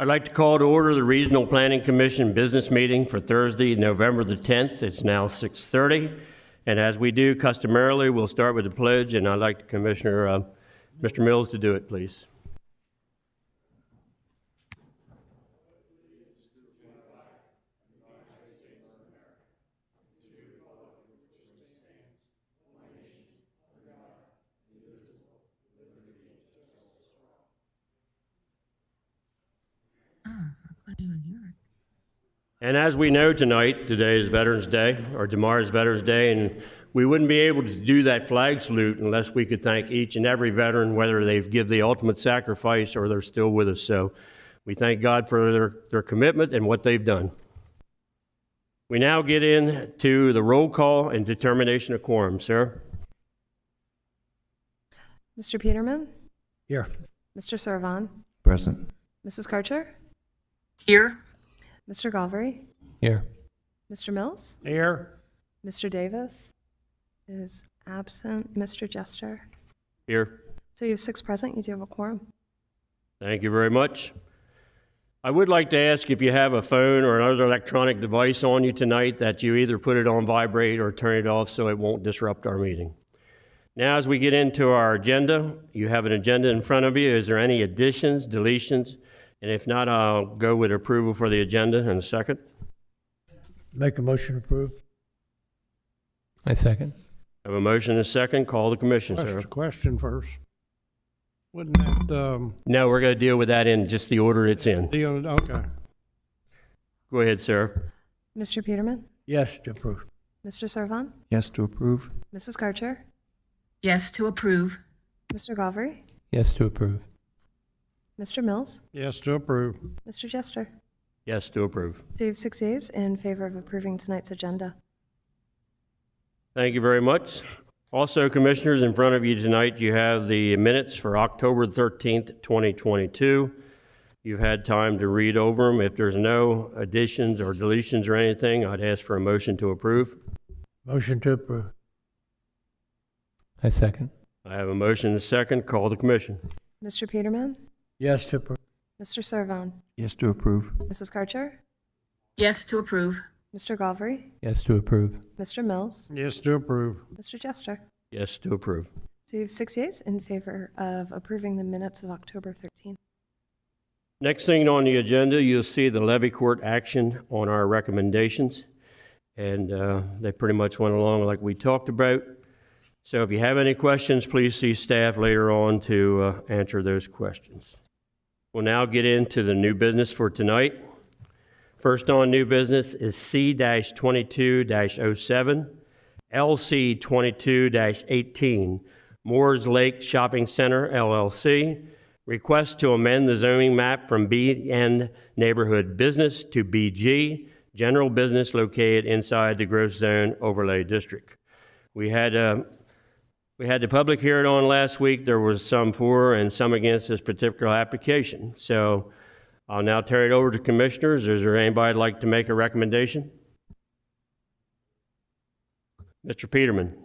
I'd like to call to order the Regional Planning Commission business meeting for Thursday, November the 10th. It's now 6:30. And as we do customarily, we'll start with the pledge, and I'd like the Commissioner, Mr. Mills, to do it, please. And as we know tonight, today is Veterans Day, or tomorrow is Veterans Day, and we wouldn't be able to do that flag salute unless we could thank each and every veteran, whether they've given the ultimate sacrifice or they're still with us. So we thank God for their commitment and what they've done. We now get into the roll call and determination of quorum. Sir? Mr. Peterman? Here. Mr. Servan? Present. Mrs. Karcher? Here. Mr. Galvery? Here. Mr. Mills? Here. Mr. Davis is absent. Mr. Jester? Here. So you have 6 present. You do have a quorum. Thank you very much. I would like to ask if you have a phone or another electronic device on you tonight that you either put it on vibrate or turn it off so it won't disrupt our meeting. Now, as we get into our agenda, you have an agenda in front of you. Is there any additions, deletions? And if not, I'll go with approval for the agenda in a second. Make a motion to approve. I second. I have a motion and a second. Call the commission, sir. Question first. Wouldn't that, No, we're going to deal with that in just the order it's in. okay. Go ahead, sir. Mr. Peterman? Yes, to approve. Mr. Servan? Yes to approve. Mrs. Karcher? Yes to approve. Mr. Galvery? Yes to approve. Mr. Mills? Yes to approve. Mr. Jester? Yes to approve. So you have 6 yeas in favor of approving tonight's agenda. Thank you very much. Also, commissioners, in front of you tonight, you have the minutes for October 13th, 2022. You've had time to read over them. If there's no additions or deletions or anything, I'd ask for a motion to approve. Motion to approve. I second. I have a motion and a second. Call the commission. Mr. Peterman? Yes, to approve. Mr. Servan? Yes to approve. Mrs. Karcher? Yes to approve. Mr. Galvery? Yes to approve. Mr. Mills? Yes to approve. Mr. Jester? Yes to approve. So you have 6 yeas in favor of approving the minutes of October 13th. Next thing on the agenda, you'll see the levy court action on our recommendations. And they pretty much went along like we talked about. So if you have any questions, please see staff later on to answer those questions. We'll now get into the new business for tonight. First on new business is C-22-07, LC-22-18, Moores Lake Shopping Center, LLC. Request to amend the zoning map from BN Neighborhood Business to BG, General Business located inside the Growth Zone Overlay District. We had the public hearing on last week. There was some for and some against this particular application. So I'll now turn it over to commissioners. Is there anybody who'd like to make a recommendation? Mr. Peterman.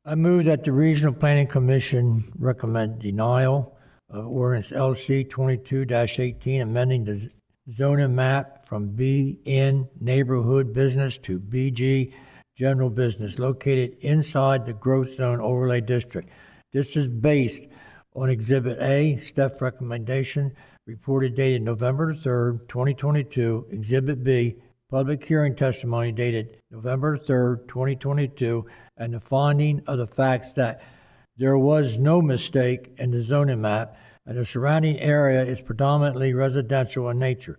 I move that the Regional Planning Commission recommend denial of ordinance LC 22-18, amending the zoning map from BN Neighborhood Business to BG General Business located inside the Growth Zone Overlay District. This is based on Exhibit A, staff recommendation, reported dated November 3rd, 2022. Exhibit B, public hearing testimony dated November 3rd, 2022, and the finding of the facts that there was no mistake in the zoning map and the surrounding area is predominantly residential in nature.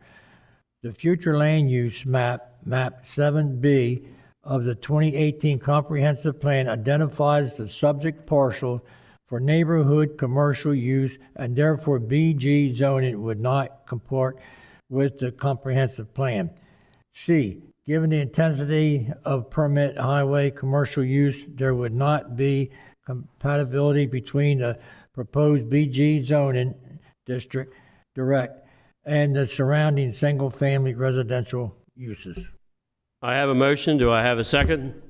The future land use map 7B, of the 2018 Comprehensive Plan identifies the subject parcel for neighborhood commercial use, and therefore BG zoning would not comport with the comprehensive plan. C, given the intensity of permit highway commercial use, there would not be compatibility between the proposed BG zoning district direct and the surrounding single-family residential uses. I have a motion. Do I have a second?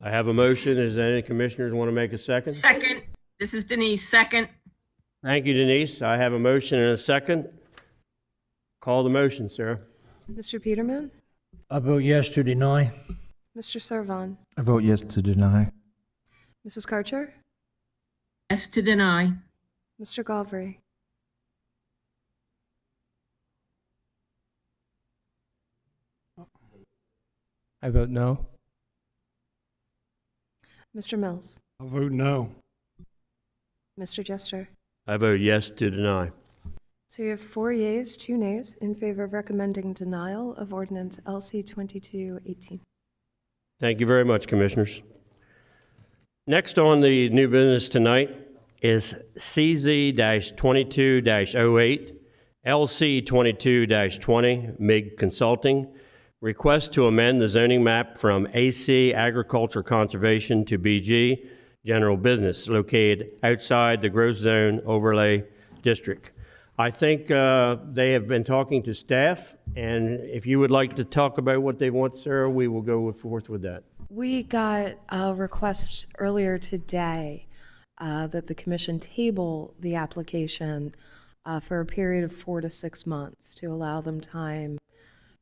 I have a motion. Is there any commissioners want to make a second? Second. This is Denise, second. Thank you, Denise. I have a motion and a second. Call the motion, Sarah. Mr. Peterman, I vote yes to deny. Mr. Servon, I vote yes to deny. Mrs. Karcher, Yes to deny. Mr. Galvry, I vote no. Mr. Mills, I vote no. Mr. Jester. I vote yes to deny. So you have 4 yeas, 2 nays in favor of recommending denial of ordinance LC 2218. Thank you very much, Commissioners. Next on the new business tonight is CZ-22-08, LC-22-20, MIG Consulting. Request to amend the zoning map from AC Agriculture Conservation to BG General Business located outside the Growth Zone Overlay District. I think they have been talking to staff, and if you would like to talk about what they want, Sarah, we will go forth with that. We got a request earlier today that the commission table the application for a period of 4 to 6 months to allow them time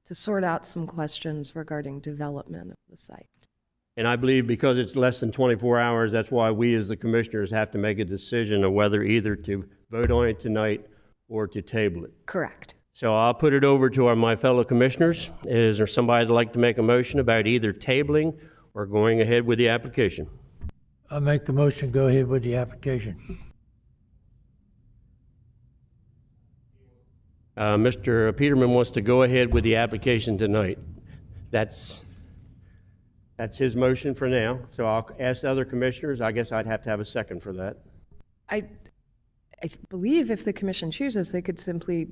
to sort out some questions regarding development of the site. And I believe because it's less than 24 hours, that's why we as the commissioners have to make a decision of whether either to vote on it tonight or to table it. Correct. So I'll put it over to my fellow commissioners. Is there somebody that'd like to make a motion about either tabling or going ahead with the application? I make the motion, go ahead with the application. Mr. Peterman wants to go ahead with the application tonight. That's his motion for now. So I'll ask the other commissioners. I guess I'd have to have a second for that. I believe if the commission chooses, they could simply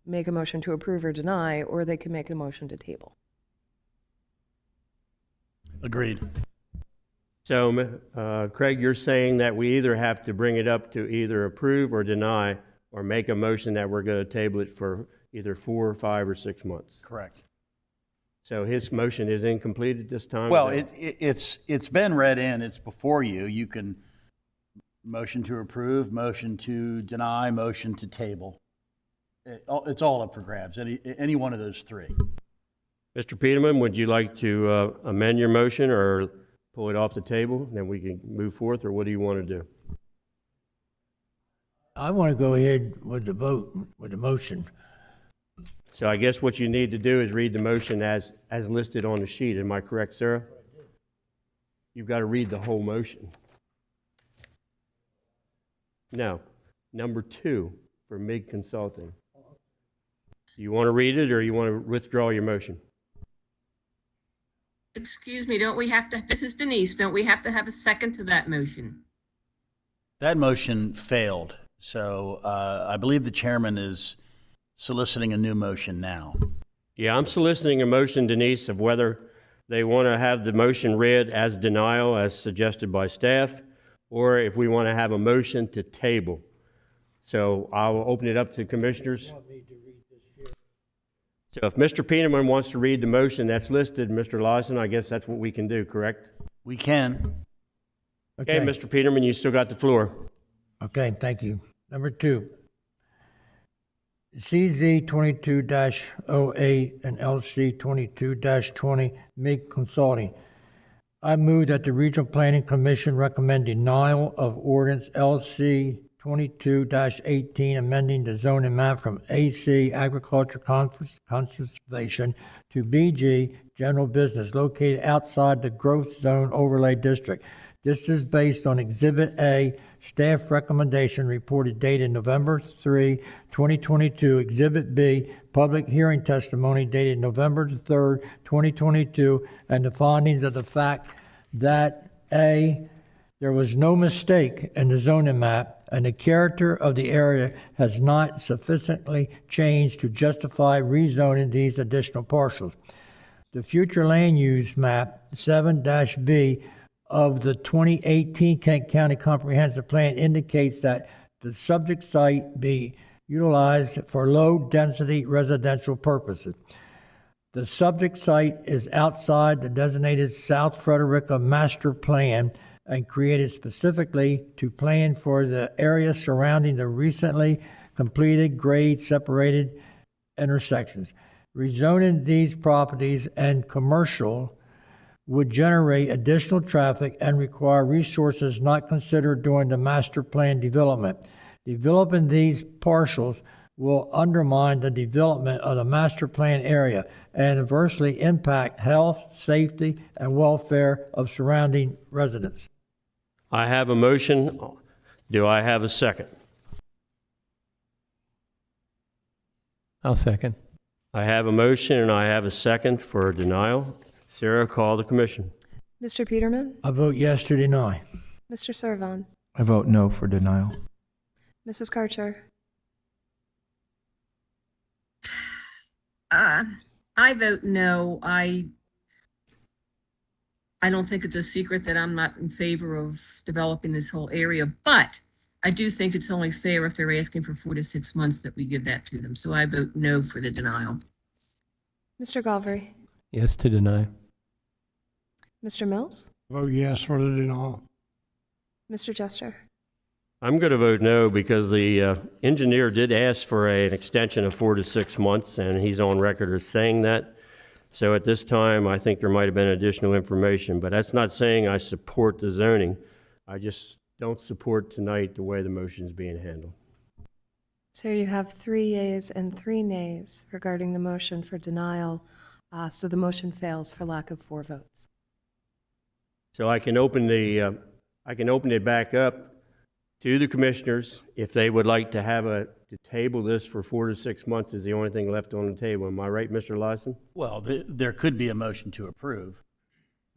make a motion to approve or deny, or they could make a motion to table. Agreed. So, Craig, you're saying that we either have to bring it up to either approve or deny, or make a motion that we're going to table it for either 4, 5, or 6 months. Correct. So his motion is incomplete at this time? Well, Is that- it's been read in, it's before you. You can motion to approve, motion to deny, motion to table. It's all up for grabs, any one of those three. Mr. Peterman, would you like to amend your motion or pull it off the table? Then we can move forth, or what do you want to do? I want to go ahead with the vote, with the motion. So I guess what you need to do is read the motion as listed on the sheet. Am I correct, Sarah? You've got to read the whole motion. No. Number 2 for MIG Consulting. You want to read it, or you want to withdraw your motion? Excuse me, don't we have to, this is Denise, don't we have to have a second to that motion? That motion failed, so I believe the chairman is soliciting a new motion now. Yeah, I'm soliciting a motion, Denise, of whether they want to have the motion read as denial, as suggested by staff, or if we want to have a motion to table. So I'll open it up to commissioners. So if Mr. Peterman wants to read the motion that's listed, Mr. Lawson, I guess that's what we can do, correct? We can. Okay, Mr. Peterman, you still got the floor. Okay, thank you. Number 2, CZ 22-08 and LC 22-20, MIG Consulting. I move that the Regional Planning Commission recommend denial of ordinance LC 22-18, amending the zoning map from AC Agriculture Conservation to BG General Business located outside the Growth Zone Overlay District. This is based on Exhibit A, staff recommendation reported dated November 3, 2022. Exhibit B, public hearing testimony dated November 3, 2022, and the findings of the fact that A, there was no mistake in the zoning map, and the character of the area has not sufficiently changed to justify rezoning these additional parcels. The future land use map 7-B of the 2018 Kent County Comprehensive Plan indicates that the subject site be utilized for low-density residential purposes. The subject site is outside the designated South Frederica Master Plan and created specifically to plan for the area surrounding the recently completed grade-separated intersections. Rezoning these properties and commercial would generate additional traffic and require resources not considered during the master plan development. Developing these parcels will undermine the development of the master plan area and adversely impact health, safety, and welfare of surrounding residents. I have a motion. Do I have a second? I'll second. I have a motion and I have a second for denial. Sarah, call the commission. Mr. Peterman? I vote yes to deny. Mr. Servon? I vote no for denial. Mrs. Karcher? I vote no. I don't think it's a secret that I'm not in favor of developing this whole area, but I do think it's only fair if they're asking for 4 to 6 months that we give that to them. So I vote no for the denial. Mr. Galvary? Yes to deny. Mr. Mills? Vote yes for the denial. Mr. Jester? I'm going to vote no because the engineer did ask for an extension of 4 to 6 months, and he's on record as saying that. So at this time, I think there might have been additional information, but that's not saying I support the zoning. I just don't support tonight the way the motion is being handled. So you have 3 yeas and 3 nays regarding the motion for denial, so the motion fails for lack of 4 votes. So I can open it back up to the commissioners if they would like to to table this for 4 to 6 months is the only thing left on the table. Am I right, Mr. Lyson? Well, there could be a motion to approve.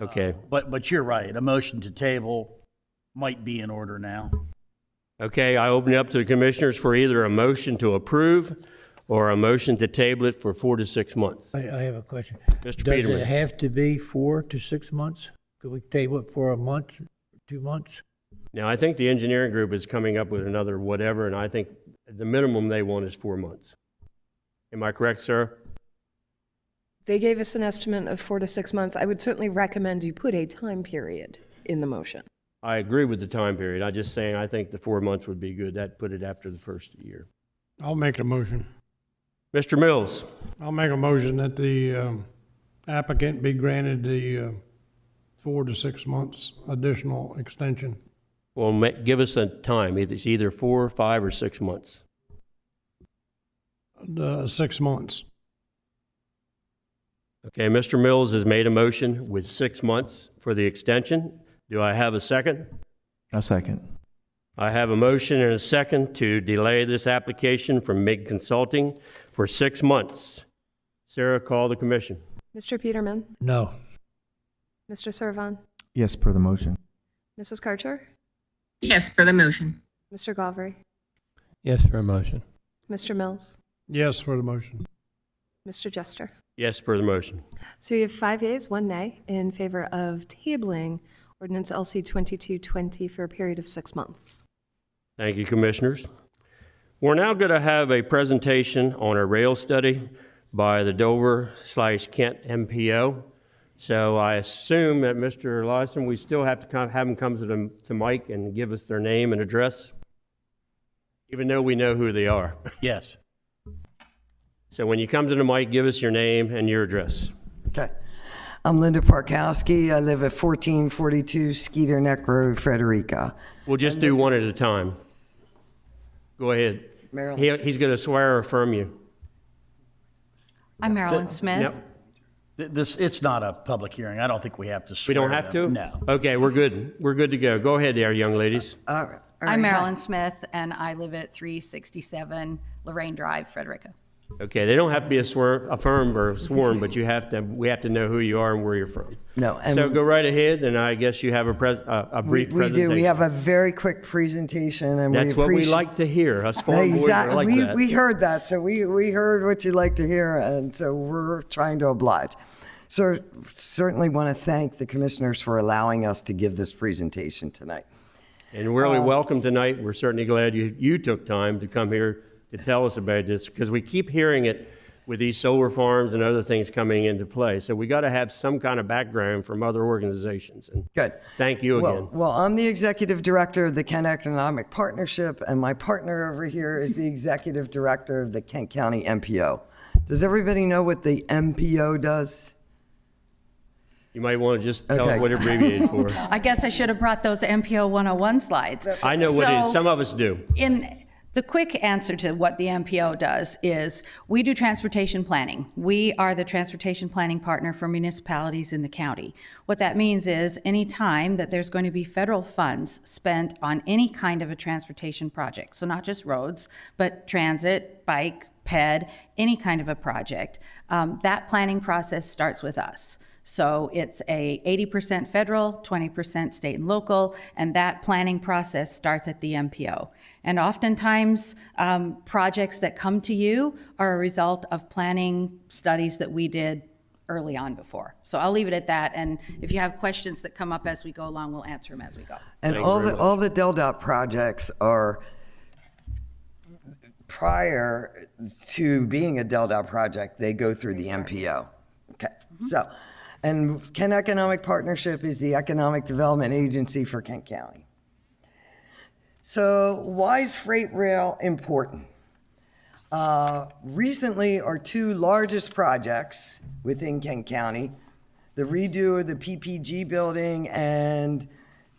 Okay. But you're right, a motion to table might be in order now. Okay, I open it up to the commissioners for either a motion to approve or a motion to table it for 4 to 6 months. I have a question. Mr. Does Peterman. it have to be 4 to 6 months? Could we table it for a month, 2 months? Now, I think the engineering group is coming up with another whatever, and I think the minimum they want is 4 months. Am I correct, sir? They gave us an estimate of 4 to 6 months. I would certainly recommend you put a time period in the motion. I agree with the time period. I'm just saying I think the 4 months would be good. That'd put it after the first year. I'll make a motion. Mr. Mills, I'll make a motion that the applicant be granted the 4 to 6 months additional extension. well, give us a time. It's either 4, 5, or 6 months. 6 months. Okay, Mr. Mills has made a motion with 6 months for the extension. Do I have a second? A second. I have a motion and a second to delay this application from MIG Consulting for 6 months. Sarah, call the commission. Mr. Peterman? No. Mr. Servon? Yes, per the motion. Mrs. Karcher? Yes, for the motion. Mr. Galvary? Yes for a motion. Mr. Mills? Yes for the motion. Mr. Jester? Yes, per the motion. So you have 5 yeas, 1 nay in favor of tabling ordinance LC 2220 for a period of 6 months. Thank you, commissioners. We're now going to have a presentation on a rail study by the Dover/Kent MPO. So I assume that Mr. Lawson, we still have to have them come to Mike and give us their name and address, even though we know who they are. Yes. So when you come to the mic, give us your name and your address. Okay. I'm Linda Parkowski. I live at 1442 Skeeter Neck Road, Frederica. We'll just do one at a time. Go ahead. Marilyn. He's going to swear or affirm you. I'm Marilyn Smith. Yep. It's not a public hearing. I don't think we have to We swear don't have to? them. No. Okay, we're good. We're good to go. Go ahead there, young ladies. All right. I'm Marilyn Smith, and I live at 367 Lorraine Drive, Frederica. Okay, they don't have to be affirmed or sworn, but we have to know who you are and where you're from. No, and So go right ahead, and I guess you have a brief we presentation. do. We have a very quick presentation, and That's we what we appreciate. like to hear. Us farm boys are like that. We heard that, so we heard what you'd like to hear, and so we're trying to oblige. So certainly want to thank the commissioners for allowing us to give this presentation tonight. And really welcome tonight. We're certainly glad you took time to come here to tell us about this, because we keep hearing it with these solar farms and other things coming into play. So we got to have some kind of background from other organizations. And Good. thank you again. Well, I'm the executive director of the Kent Economic Partnership, and my partner over here is the executive director of the Kent County MPO. Does everybody know what the MPO does? You might want to just tell Okay. what it abbreviated for. I guess I should have brought those MPO 101 slides. I know what it is. So- Some of us do. In the quick answer to what the MPO does is we do transportation planning. We are the transportation planning partner for municipalities in the county. What that means is any time that there's going to be federal funds spent on any kind of a transportation project, so not just roads, but transit, bike, PED, any kind of a project, that planning process starts with us. So it's a 80% federal, 20% state and local, and that planning process starts at the MPO. And oftentimes, projects that come to you are a result of planning studies that we did early on before. So I'll leave it at that, and if you have questions that come up as we go along, we'll answer them as we go. And Thank you very much. all the DelDOT projects are, prior to being a DelDOT project, they go through the MPO. Okay, so, and Kent Economic Partnership is the economic development agency for Kent County. So why is freight rail important? Recently, our two largest projects within Kent County, the redo of the PPG building and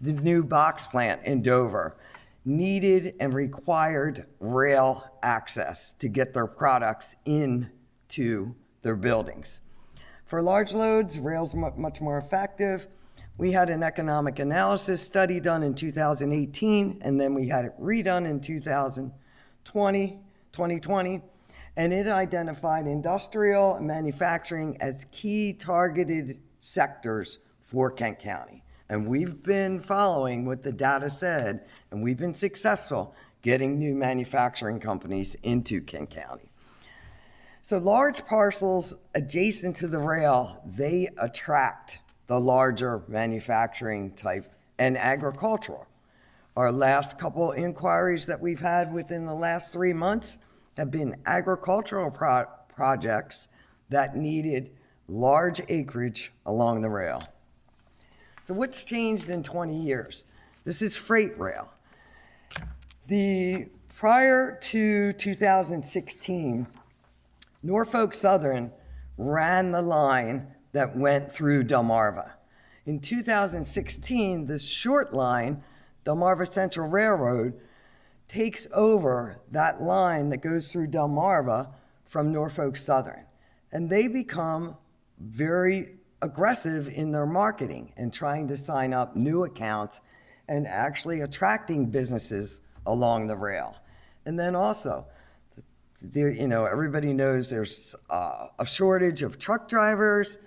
the new box plant in Dover, needed and required rail access to get their products into their buildings. For large loads, rail's much more effective. We had an economic analysis study done in 2018, and then we had it redone in 2020, and it identified industrial and manufacturing as key targeted sectors for Kent County. And we've been following what the data said, and we've been successful getting new manufacturing companies into Kent County. So large parcels adjacent to the rail, they attract the larger manufacturing type and agricultural. Our last couple inquiries that we've had within the last 3 months have been agricultural projects that needed large acreage along the rail. So what's changed in 20 years? This is freight rail. Prior to 2016, Norfolk Southern ran the line that went through Delmarva. In 2016, the short line, Delmarva Central Railroad, takes over that line that goes through Delmarva from Norfolk Southern. And they become very aggressive in their marketing and trying to sign up new accounts and actually attracting businesses along the rail. And then also, everybody knows there's a shortage of truck drivers.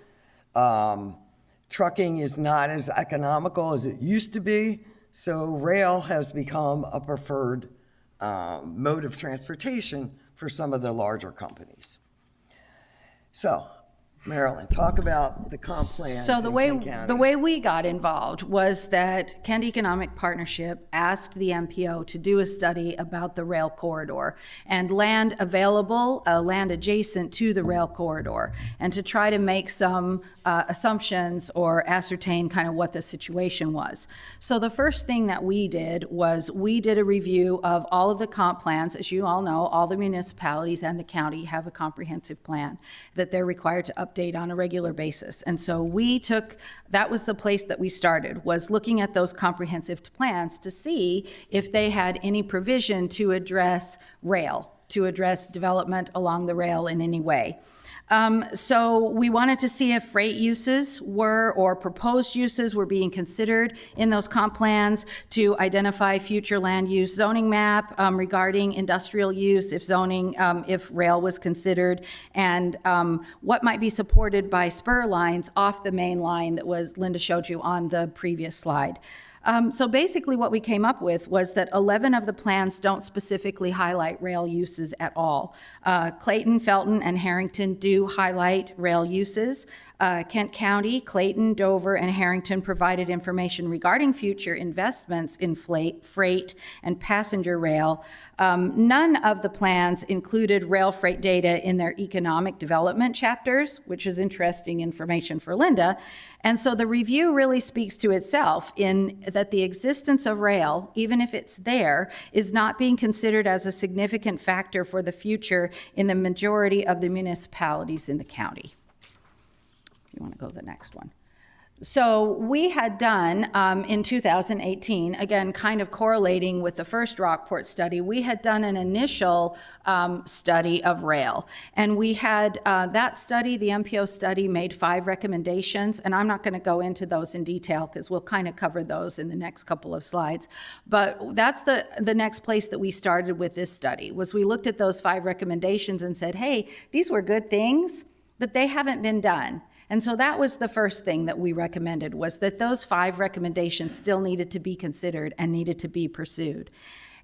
Trucking is not as economical as it used to be, so rail has become a preferred mode of transportation for some of the larger companies. So, Marilyn, talk about the comp plan. So the way we got involved was that Kent Economic Partnership asked the MPO to do a study about the rail corridor and land available, land adjacent to the rail corridor, and to try to make some assumptions or ascertain kind of what the situation was. So the first thing that we did was we did a review of all of the comp plans. As you all know, all the municipalities and the county have a comprehensive plan that they're required to update on a regular basis. And so that was the place that we started, was looking at those comprehensive plans to see if they had any provision to address rail, to address development along the rail in any way. So we wanted to see if freight uses or proposed uses were being considered in those comp plans, to identify future land use zoning map regarding industrial use, if rail was considered, and what might be supported by spur lines off the main line that Linda showed you on the previous slide. So basically what we came up with was that 11 of the plans don't specifically highlight rail uses at all. Clayton, Felton, and Harrington do highlight rail uses. Kent County, Clayton, Dover, and Harrington provided information regarding future investments in freight and passenger rail. None of the plans included rail freight data in their economic development chapters, which is interesting information for Linda. And so the review really speaks to itself in that the existence of rail, even if it's there, is not being considered as a significant factor for the future in the majority of the municipalities in the county. You want to go to the next one. So we had done in 2018, again, kind of correlating with the first Rockport study, we had done an initial study of rail. And we had that study, the MPO study, made 5 recommendations. And I'm not going to go into those in detail because we'll kind of cover those in the next couple of slides. But that's the next place that we started with this study, was we looked at those 5 recommendations and said, hey, these were good things, but they haven't been done. And so that was the first thing that we recommended, was that those 5 recommendations still needed to be considered and needed to be pursued.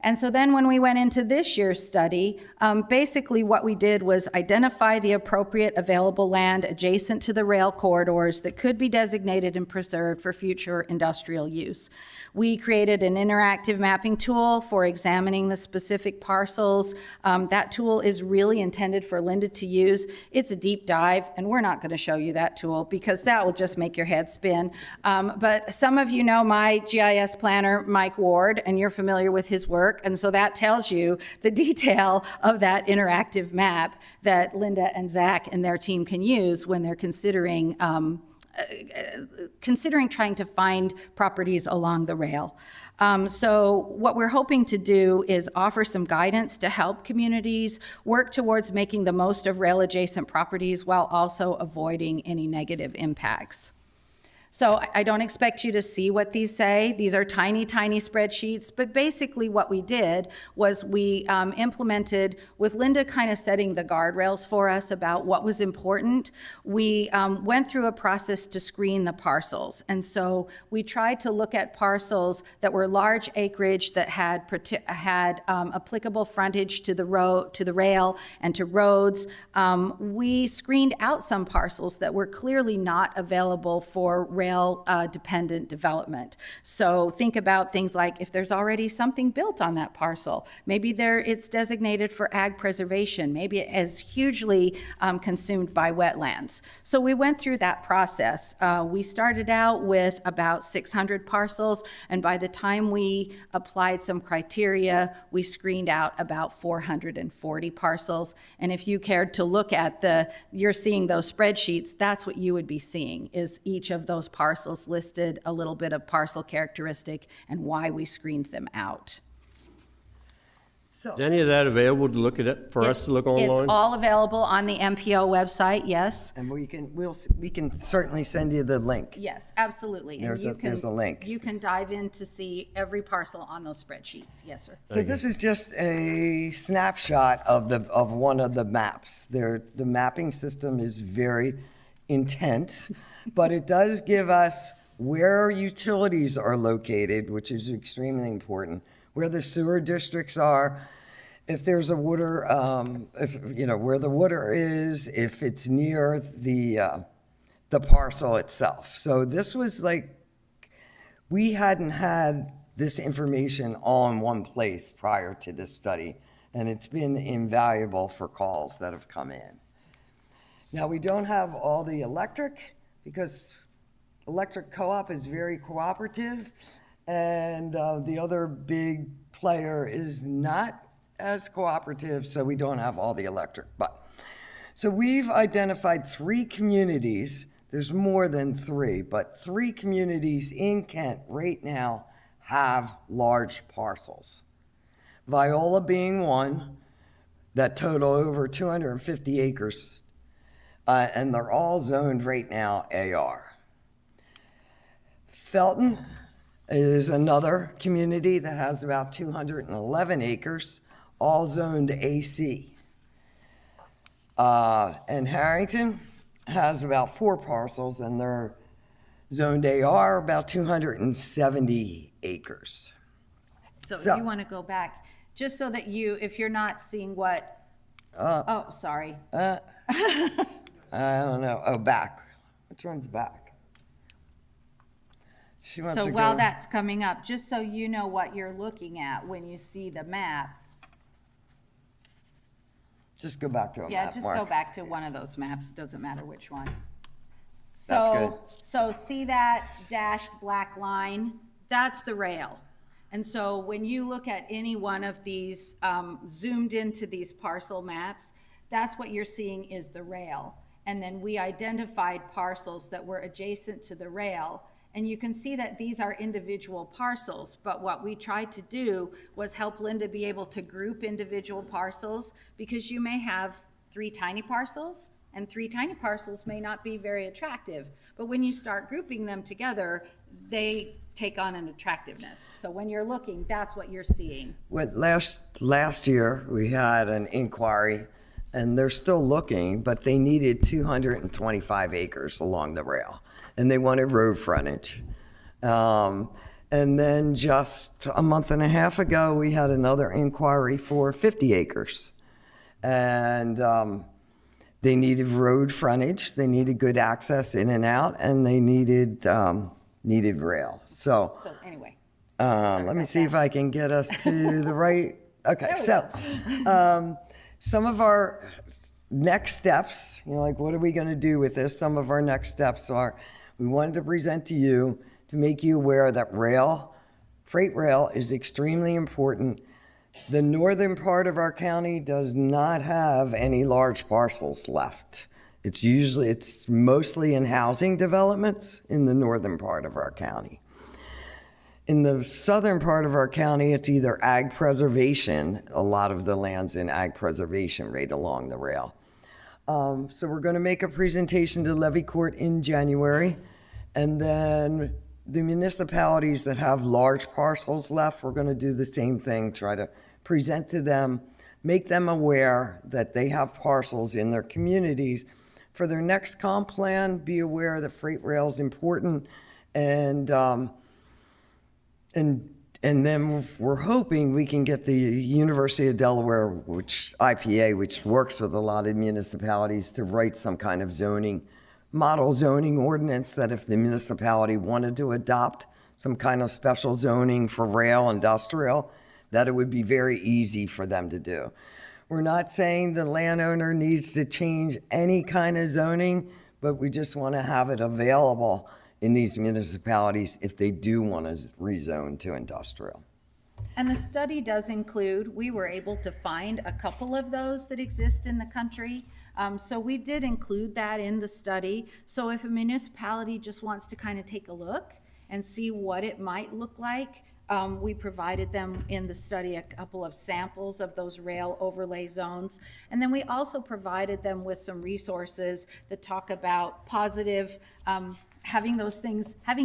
And so then when we went into this year's study, basically what we did was identify the appropriate available land adjacent to the rail corridors that could be designated and preserved for future industrial use. We created an interactive mapping tool for examining the specific parcels. That tool is really intended for Linda to use. It's a deep dive, and we're not going to show you that tool because that will just make your head spin. But some of you know my GIS planner, Mike Ward, and you're familiar with his work. And so that tells you the detail of that interactive map that Linda and Zach and their team can use when they're considering trying to find properties along the rail. So what we're hoping to do is offer some guidance to help communities work towards making the most of rail adjacent properties while also avoiding any negative impacts. So I don't expect you to see what these say. These are tiny, tiny spreadsheets, but basically what we did was we implemented, with Linda kind of setting the guardrails for us about what was important, we went through a process to screen the parcels. And so we tried to look at parcels that were large acreage that had applicable frontage to the rail and to roads. We screened out some parcels that were clearly not available for rail dependent development. So think about things like if there's already something built on that parcel, maybe it's designated for ag preservation, maybe it is hugely consumed by wetlands. So we went through that process. We started out with about 600 parcels, and by the time we applied some criteria, we screened out about 440 parcels. And if you cared to look at you're seeing those spreadsheets, that's what you would be seeing, is each of those parcels listed, a little bit of parcel characteristic, and why we screened them out. So, Is any of that available to look at it, for us to look online? It's all available on the MPO website, yes. and we can certainly send you the link. Yes, absolutely. And There's a link. You can dive in to see every parcel on those spreadsheets. Yes, sir. So this is just a snapshot of one of the maps. The mapping system is very intense, but it does give us where utilities are located, which is extremely important, where the sewer districts are, if there's a water, where the water is, if it's near the parcel itself. So this was like, we hadn't had this information all in one place prior to this study, and it's been invaluable for calls that have come in. Now, we don't have all the electric, because electric co-op is very cooperative, and the other big player is not as cooperative, so we don't have all the electric. So we've identified 3 communities. There's more than 3, but 3 communities in Kent right now have large parcels. Viola being one, that total over 250 acres, and they're all zoned right now AR. Felton is another community that has about 211 acres, all zoned AC. And Harrington has about 4 parcels, and they're zoned AR, about 270 acres. So if you want to go back, just so that if you're not seeing sorry. I don't know. Oh, back. Which one's back? She wants So to while go. that's coming up, just so you know what you're looking at when you see the map, Just go back to a yeah, map, just Mark. go back to one of those maps, doesn't matter which one. That's So see that dashed black line? That's the rail. And so when you look at any one of these, zoomed into these parcel maps, that's what you're seeing is the rail. And then we identified parcels that were adjacent to the rail. And you can see that these are individual parcels, but what we tried to do was help Linda be able to group individual parcels, because you may have 3 tiny parcels, and 3 tiny parcels may not be very attractive. But when you start grouping them together, they take on an attractiveness. So when you're looking, that's what you're seeing. What last year, we had an inquiry, and they're still looking, but they needed 225 acres along the rail, and they wanted road frontage. And then just a month and a half ago, we had another inquiry for 50 acres. And they needed road frontage, they needed good access in and out, and they needed rail. So So anyway, let me see if I can get us to the right. Okay, so some of our next steps, like what are we going to do with this? Some of our next steps are we wanted to present to you to make you aware that freight rail is extremely important. The northern part of our county does not have any large parcels left. It's mostly in housing developments in the northern part of our county. In the southern part of our county, it's either ag preservation. A lot of the land's in ag preservation right along the rail. So we're going to make a presentation to Levy Court in January. And then the municipalities that have large parcels left, we're going to do the same thing, try to present to them, make them aware that they have parcels in their communities. For their next comp plan, be aware that freight rail is important, and then we're hoping we can get the University of Delaware, IPA, which works with a lot of municipalities, to write some kind of model zoning ordinance that if the municipality wanted to adopt some kind of special zoning for rail industrial, that it would be very easy for them to do. We're not saying the landowner needs to change any kind of zoning, but we just want to have it available in these municipalities if they do want to rezone to industrial. and the study does include, we were able to find a couple of those that exist in the country. So we did include that in the study. So if a municipality just wants to kind of take a look and see what it might look like, we provided them in the study a couple of samples of those rail overlay zones. And then we also provided them with some resources that talk about positive, having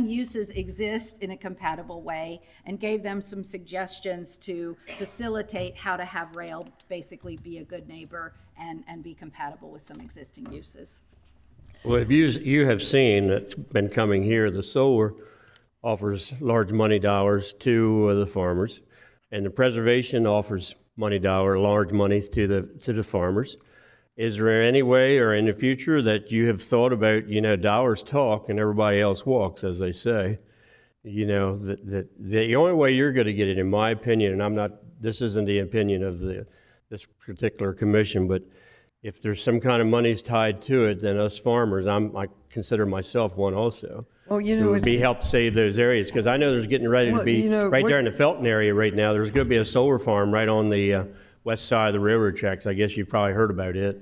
uses exist in a compatible way, and gave them some suggestions to facilitate how to have rail basically be a good neighbor and be compatible with some existing uses. Well, if you have seen, it's been coming here, the solar offers large money dollars to the farmers, and the preservation offers large monies to the farmers. Is there any way or in the future that you have thought about, dollars talk and everybody else walks, as they say, that the only way you're going to get it, in my opinion, and this isn't the opinion of this particular commission, but if there's some kind of money's tied to it, then us farmers, I consider myself one also. Well, It would be help save those areas, because I know there's getting ready to be, right there in the Felton area right now, there's going to be a solar farm right on the west side of the railroad tracks. I guess you've probably heard about it.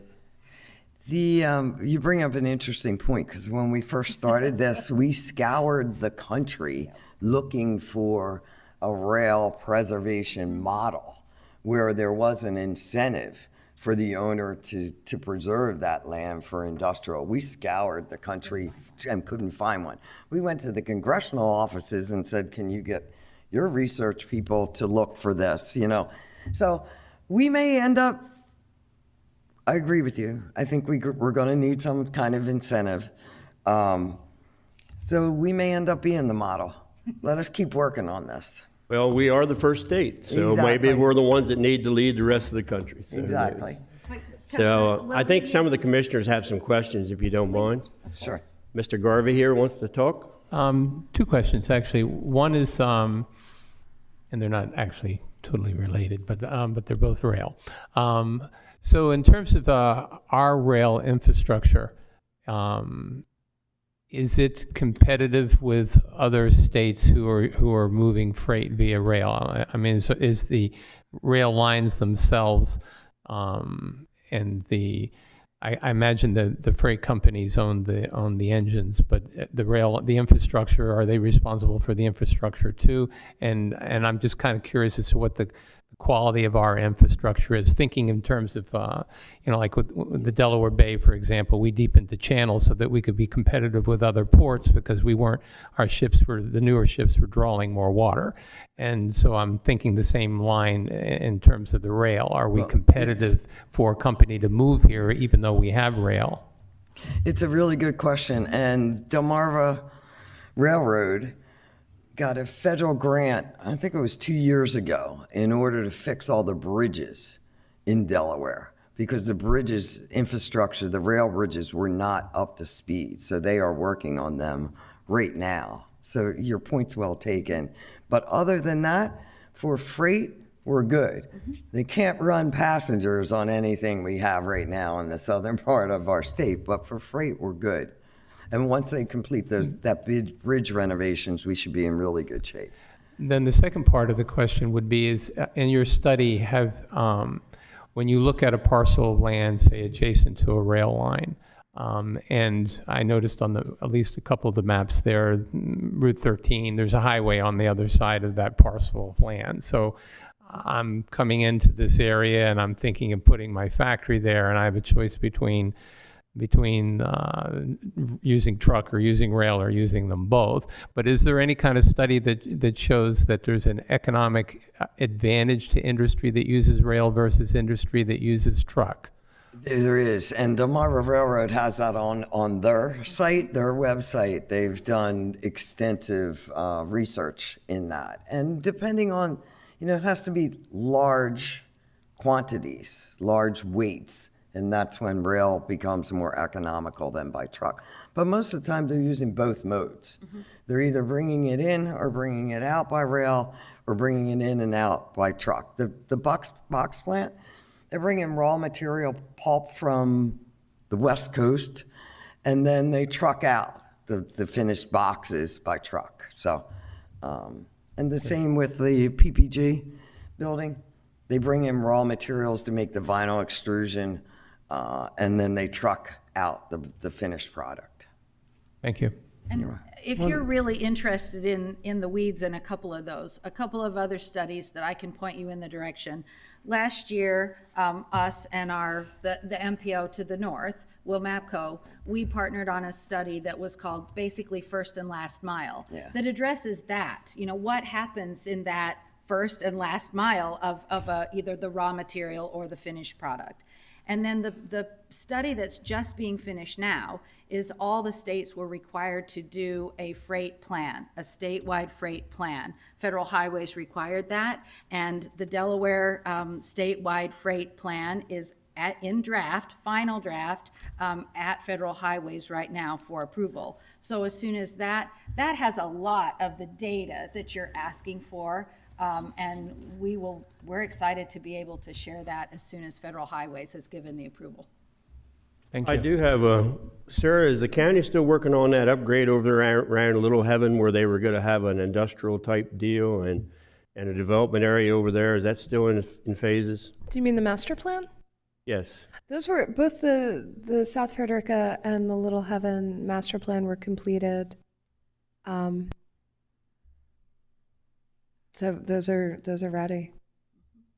You bring up an interesting point, because when we first started this, we scoured the country looking for a rail preservation model where there was an incentive for the owner to preserve that land for industrial. We scoured the country and couldn't find one. We went to the congressional offices and said, can you get your research people to look for this, So we may end up, I agree with you. I think we're going to need some kind of incentive. So we may end up being the model. Let us keep working on this. Well, we are the first state, so Exactly. maybe we're the ones that need to lead the rest of the country. So who knows? Exactly. So I think some of the commissioners have some questions, if you don't mind. Sure. Mr. Garvey here wants to talk. Two questions, actually. One is, and they're not actually totally related, but they're both rail. So in terms of our rail infrastructure, is it competitive with other states who are moving freight via rail? I mean, is the rail lines themselves and I imagine the freight companies own the engines, but the infrastructure, are they responsible for the infrastructure too? And I'm just kind of curious as to what the quality of our infrastructure is, thinking in terms of, like with the Delaware Bay, for example, we deepened the channel so that we could be competitive with other ports because the newer ships were drawing more water. And so I'm thinking the same line in terms of the rail. Are we competitive for a company to move here even though we have rail? It's a really good question. And Delmarva Railroad got a federal grant, I think it was 2 years ago, in order to fix all the bridges in Delaware because the bridges infrastructure, the rail bridges were not up to speed. So they are working on them right now. So your point's well taken. But other than that, for freight, we're good. They can't run passengers on anything we have right now in the southern part of our state, but for freight, we're good. And once they complete that big bridge renovations, we should be in really good shape. Then the second part of the question would be is, in your study, when you look at a parcel of land, say adjacent to a rail line, and I noticed on at least a couple of the maps there, Route 13, there's a highway on the other side of that parcel of land. So I'm coming into this area and I'm thinking of putting my factory there, and I have a choice between using truck or using rail or using them both. But is there any kind of study that shows that there's an economic advantage to industry that uses rail versus industry that uses truck? There is, and Delmarva Railroad has that on their site, their website. They've done extensive research in that. And depending on, it has to be large quantities, large weights, and that's when rail becomes more economical than by truck. But most of the time, they're using both modes. They're either bringing it in or bringing it out by rail or bringing it in and out by truck. The box plant, they're bringing raw material pulp from the West Coast, and then they truck out the finished boxes by truck. So, and the same with the PPG building. They bring in raw materials to make the vinyl extrusion, and then they truck out the finished product. Thank you. And if you're really interested in the weeds in a couple of other studies that I can point you in the direction. Last year, us and the MPO to the north, Wilmapco, we partnered on a study that was called basically First and Last Mile, that addresses that. What happens in that first and last mile of either the raw material or the finished product. And then the study that's just being finished now is all the states were required to do a freight plan, a statewide freight plan. Federal Highways required that, and the Delaware statewide freight plan is final draft, at Federal Highways right now for approval. So as soon as that has a lot of the data that you're asking for, and we're excited to be able to share that as soon as Federal Highways has given the approval. Thank you. I do have Sarah, is the county still working on that upgrade over there around Little Heaven where they were going to have an industrial type deal and a development area over there? Is that still in phases? Do you mean the master plan? Yes. Those were both the South Frederica and the Little Heaven master plan were completed. So those are ready.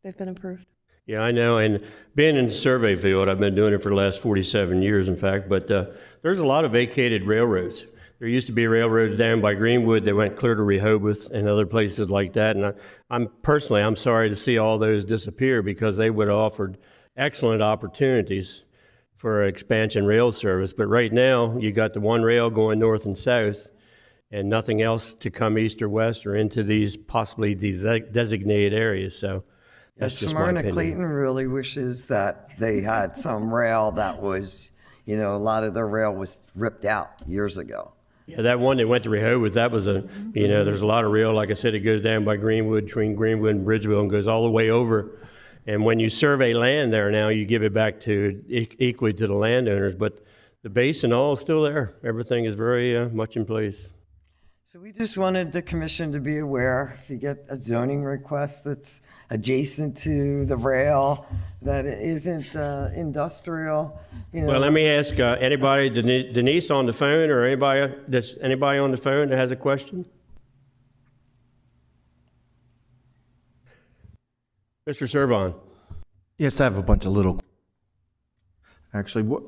They've been approved. Yeah, I know. And being in the survey field, I've been doing it for the last 47 years, in fact, but there's a lot of vacated railroads. There used to be railroads down by Greenwood that went clear to Rehoboth and other places like that. And I'm sorry to see all those disappear because they would have offered excellent opportunities for expansion rail service. But right now, you got the one rail going north and south and nothing else to come east or west or into these possibly designated areas. So that's just my Smyrna opinion. Clayton really wishes that they had some rail that was, You know, a lot of their rail was ripped out years ago. Yeah, that one that went to Rehoboth, that was there's a lot of rail, like I said, it goes down by Greenwood, between Greenwood and Bridgeville, and goes all the way over. And when you survey land there now, you give it back to equally to the landowners, but the base and all is still there. Everything is very much in place. So we just wanted the commission to be aware, if you get a zoning request that's adjacent to the rail, that it isn't industrial, you know. Well, let me ask anybody, Denise on the phone, or anybody on the phone that has a question? Mr. Servon. Yes, I have a bunch of little. Actually, what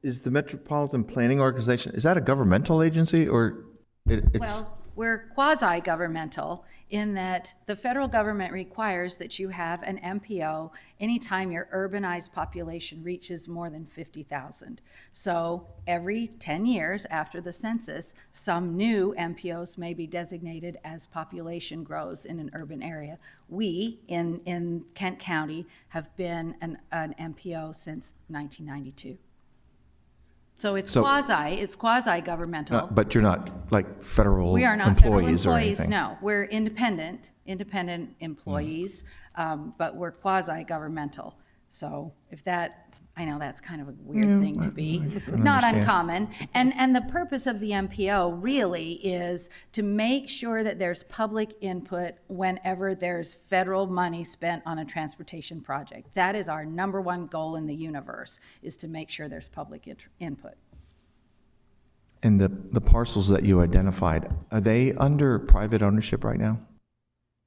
is the Metropolitan Planning Organization? Is that a governmental agency or it's? Well, we're quasi-governmental in that the federal government requires that you have an MPO anytime your urbanized population reaches more than 50,000. So every 10 years after the census, some new MPOs may be designated as population grows in an urban area. We, in Kent County, have been an MPO since 1992. So it's quasi-governmental. But you're not like federal We are not federal employees or employees, anything? no. We're independent employees, but we're quasi-governmental. So if that, I know that's kind of a weird thing to be, not understand. uncommon. And the purpose of the MPO really is to make sure that there's public input whenever there's federal money spent on a transportation project. That is our number one goal in the universe, is to make sure there's public input. And the parcels that you identified, are they under private ownership right now?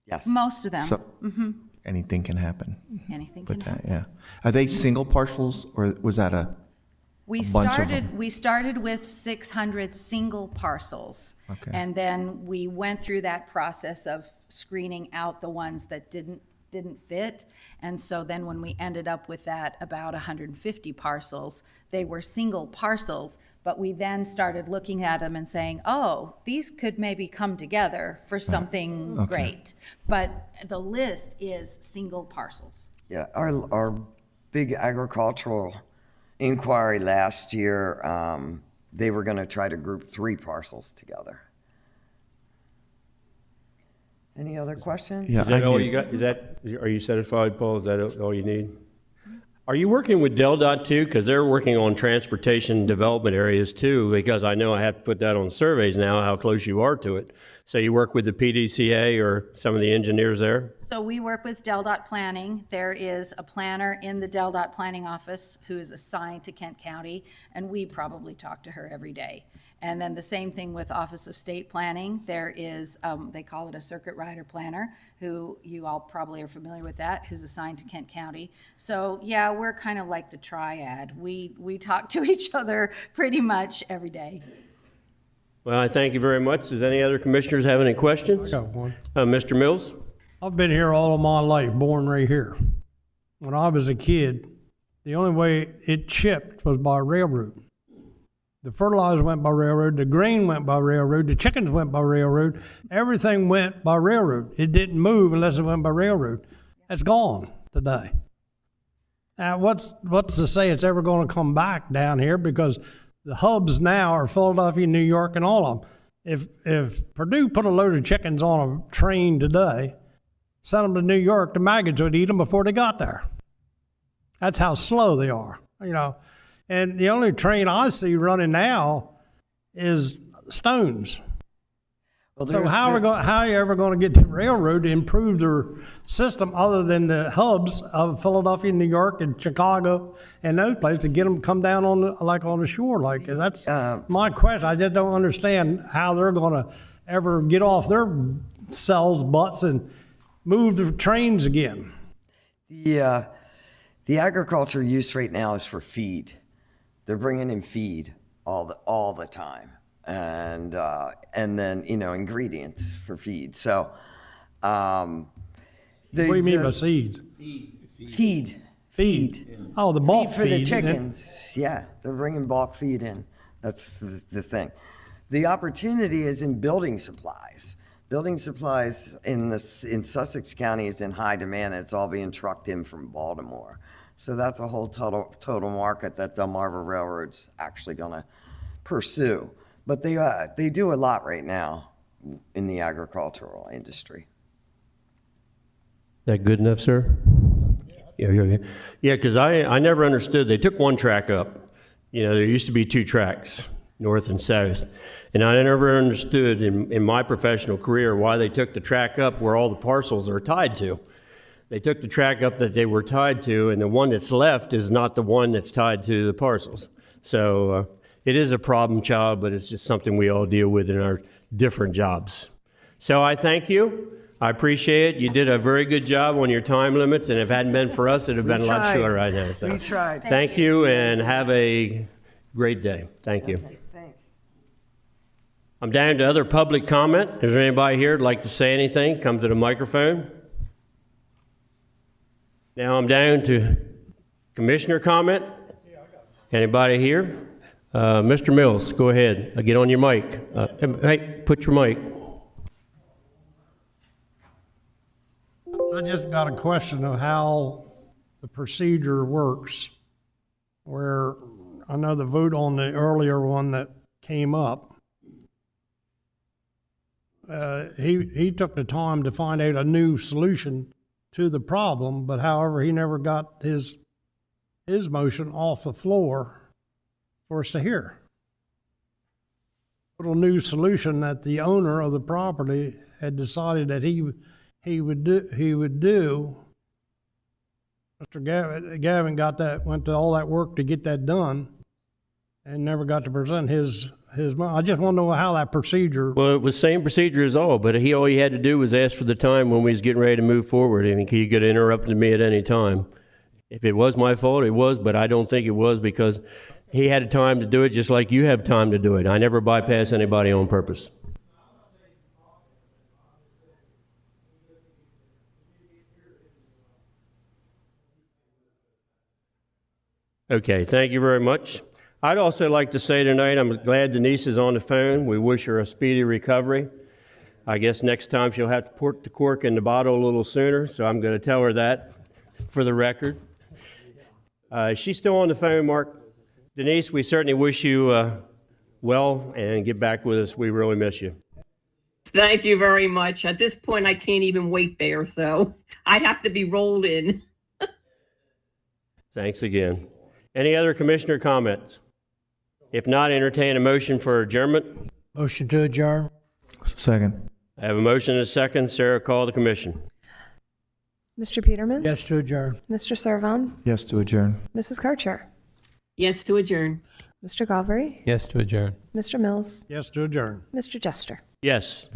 Yes. Most of them, So anything can happen. anything But can happen. yeah, are they single parcels or was that a? We bunch of them. started with 600 single parcels. Okay. And then we went through that process of screening out the ones that didn't fit. And so then when we ended up with that about 150 parcels, they were single parcels, but we then started looking at them and saying, oh, these could maybe come together for something great. But the list is single parcels. Yeah, our big agricultural inquiry last year, they were going to try to group 3 parcels together. Any other questions? Yeah, Is that I all need- you got? Are you satisfied, Paul? Is that all you need? Are you working with DelDOT too? Because they're working on transportation development areas too, because I know I have to put that on surveys now, how close you are to it. So you work with the PDCA or some of the engineers there? So we work with DelDOT Planning. There is a planner in the DelDOT Planning office who is assigned to Kent County, and we probably talk to her every day. And then the same thing with Office of State Planning. There is, they call it a circuit rider planner, who you all probably are familiar with that, who's assigned to Kent County. So yeah, we're kind of like the triad. We talk to each other pretty much every day. Well, I thank you very much. Does any other commissioners have any questions? I got one. Mr. Mills? I've been here all of my life, born right here. When I was a kid, the only way it shipped was by railroad. The fertilizer went by railroad, the grain went by railroad, the chickens went by railroad, everything went by railroad. It didn't move unless it went by railroad. That's gone today. Now, what's to say it's ever going to come back down here, because the hubs now are Philadelphia, New York, and all of them. If Purdue put a load of chickens on a train today, sent them to New York, the maggots would eat them before they got there. That's how slow they are, you know. And the only train I see running now is Stones. Well, So there's how are you ever going to get the railroad to improve their system other than the hubs of Philadelphia, New York, and Chicago, and those places to get them to come down on the shore? Like, that's my question. I just don't understand how they're going to ever get off their cells butts and move the trains again. The agriculture use right now is for feed. They're bringing in feed all the time, and then ingredients for feed. So, What do you mean by seeds? feed? Oh, the bulk Feed for the feed. chickens. Yeah, they're bringing bulk feed in. That's the thing. The opportunity is in building supplies. Building supplies in Sussex County is in high demand. It's all being trucked in from Baltimore. So that's a whole total market that Delmarva Railroad's actually going to pursue. But they do a lot right now in the agricultural industry. That good enough, sir? Yeah, because I never understood. They took one track up. You know, there used to be 2 tracks, north and south. And I never understood in my professional career why they took the track up where all the parcels are tied to. They took the track up that they were tied to, and the one that's left is not the one that's tied to the parcels. So it is a problem child, but it's just something we all deal with in our different jobs. So I thank you. I appreciate it. You did a very good job on your time limits, and if it hadn't been for us, it would have been a lot shorter right now. So We tried. thank you, and have a great day. Thank you. Okay, thanks. I'm down to other public comment. Is there anybody here who'd like to say anything? Come to the microphone. Now I'm down to commissioner comment. Anybody here? Mr. Mills, go ahead. Get on your mic. Hey, put your mic. I just got a question of how the procedure works, where I know the vote on the earlier one that came up, he took the time to find out a new solution to the problem, but however, he never got his motion off the floor for us to hear. Little new solution that the owner of the property had decided that he would do. Mr. Gavin got that, went to all that work to get that done, and never got to present his. I just want to know how that procedure. Well, it was the same procedure as all, but all he had to do was ask for the time when we was getting ready to move forward. I mean, he could have interrupted me at any time. If it was my fault, it was, but I don't think it was because he had time to do it just like you have time to do it. I never bypass anybody on purpose. Okay, thank you very much. I'd also like to say tonight, I'm glad Denise is on the phone. We wish her a speedy recovery. I guess next time she'll have to put the cork in the bottle a little sooner, so I'm going to tell her that for the record. She's still on the phone, Mark. Denise, we certainly wish you well, and get back with us. We really miss you. Thank you very much. At this point, I can't even wait there, so I'd have to be rolled in. Thanks again. Any other commissioner comments? If not, entertain a motion for adjournment. Motion to adjourn? Second. I have a motion and a second. Sarah, call the commission. Mr. Peterman? Yes to adjourn. Mr. Servon? Yes to adjourn. Mrs. Karcher? Yes to adjourn. Mr. Galvery? Yes to adjourn. Mr. Mills? Yes to adjourn. Mr. Jester? Yes.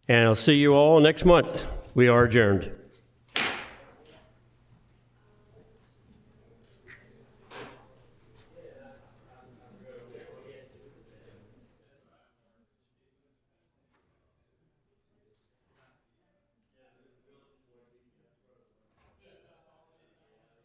And I'll see you all next month. We are adjourned.